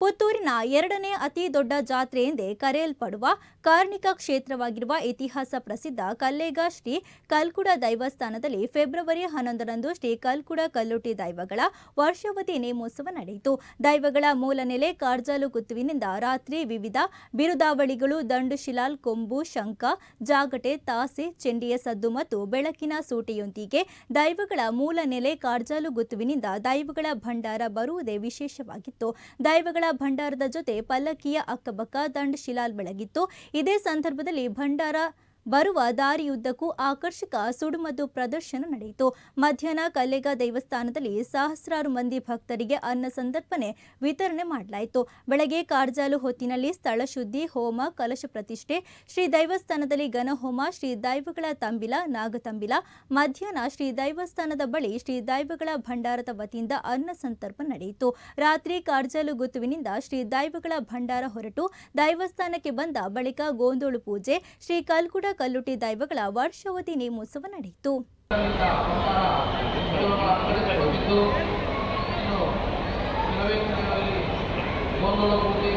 ಪುತ್ತೂರಿನ ಎರಡನೇ ಅತಿ ದೊಡ್ಡ ಜಾತ್ರೆ ಎಂದೇ ಕರೆಯಲ್ಪಡುವ ಕಾರ್ಣಿಕ ಕ್ಷೇತ್ರವಾಗಿರುವ ಇತಿಹಾಸ ಪ್ರಸಿದ್ಧ ಕಲ್ಲೇಗ ಶ್ರೀ ಕಲ್ಕುಡ ದೈವಸ್ಥಾನದಲ್ಲಿ ಫೆಬ್ರವರಿ 11ರಂದು ಶ್ರೀ ಕಲ್ಕುಡ ಕಲ್ಲುಟಿ ದೈವಗಳ ವರ್ಷಾವಧಿ ನೇಮೋತ್ಸವ ನಡೆಯಿತು. ದೈವಗಳ ಮೂಲ ನೆಲೆ ಕಾರ್ಜಾಲುಗುತ್ತುವಿನಿಂದ ರಾತ್ರಿ ವಿವಿಧ ಬಿರುದಾವಳಿಗಳು, ದಂಡು ಶಿಲಾಲ್, ಕೊಂಬು, ಶಂಖ, ಜಾಗಟೆ, ತಾಸೆ, ಚೆಂಡಿಯ ಸದ್ದು ಮತ್ತು ಬೆಳಕಿನ ಸೂಟೆಯೊಂದಿಗೆ ದೈವಗಳ ಮೂಲ ನೆಲೆ ಕಾರ್ಜಾಲುಗುತ್ತುವಿನಿಂದ ದೈವಗಳ ಭಂಡಾರ ಬರುವುದೇ ವಿಶೇಷವಾಗಿತ್ತು. ದೈವಗಳ ಭಂಡಾರದ ಜೊತೆ ಪಲ್ಲಕ್ಕಿಯ ಅಕ್ಕಬಕ್ಕ ದಂಡ ಶಿಲಾಲ್ ಬೆಳಗಿತ್ತು. ಇದೇ ಸಂದರ್ಭದಲ್ಲಿ ಭಂಡಾರ ಬರುವ ದಾರಿಯುದ್ದಕ್ಕೂ ಆಕರ್ಷಕ ಸುಡುಮದ್ದು ಪ್ರದರ್ಶನ ನಡೆಯಿತು. ಮಧ್ಯಾಹ್ನ ಕಲ್ಲೇಗ ದೇವಸ್ಥಾನದಲ್ಲಿ ಸಹಸ್ರಾರು ಮಂದಿ ಭಕ್ತರಿಗೆ ಅನ್ನ ಸಂತರ್ಪಣೆ ವಿತರಣೆ ಮಾಡಲಾಯಿತು. ಬೆಳಗ್ಗೆ ಕಾರ್ಜಾಲು ಹೊತ್ತಿನಲ್ಲಿ ಸ್ಥಳ ಶುದ್ಧಿ, ಹೋಮ, ಕಲಶ ಪ್ರತಿಷ್ಠೆ, ಶ್ರೀ ದೈವಸ್ಥಾನದಲ್ಲಿ ಘನಹೋಮ, ಶ್ರೀ ದೈವಗಳ ತಂಬಿಲ, ನಾಗತಂಬಿಲ. ಮಧ್ಯಾಹ್ನ ಶ್ರೀ ದೈವಸ್ಥಾನದ ಬಳಿ ಶ್ರೀ ದೈವಗಳ ಭಂಡಾರದ ವತಿಯಿಂದ ಅನ್ನ ಸಂತರ್ಪಣೆ ನಡೆಯಿತು. ರಾತ್ರಿ ಕಾರ್ಜಾಲು ಗುತ್ತುವಿನಿಂದ ಶ್ರೀ ದೈವಗಳ ಭಂಡಾರ ಹೊರಟು ದೈವಸ್ಥಾನಕ್ಕೆ ಬಂದ ಬಳಿಕ ಗೋಂದೋಳು ಪೂಜೆ, ಶ್ರೀ ಕಲ್ಕುಡ ಕಲ್ಲುಟಿ ದೈವಗಳ ವರ್ಷಾವಧಿ ನೇಮೋತ್ಸವ ನಡೆಯಿತು. ಗೋಂದೋಳ ಪೂಜೆ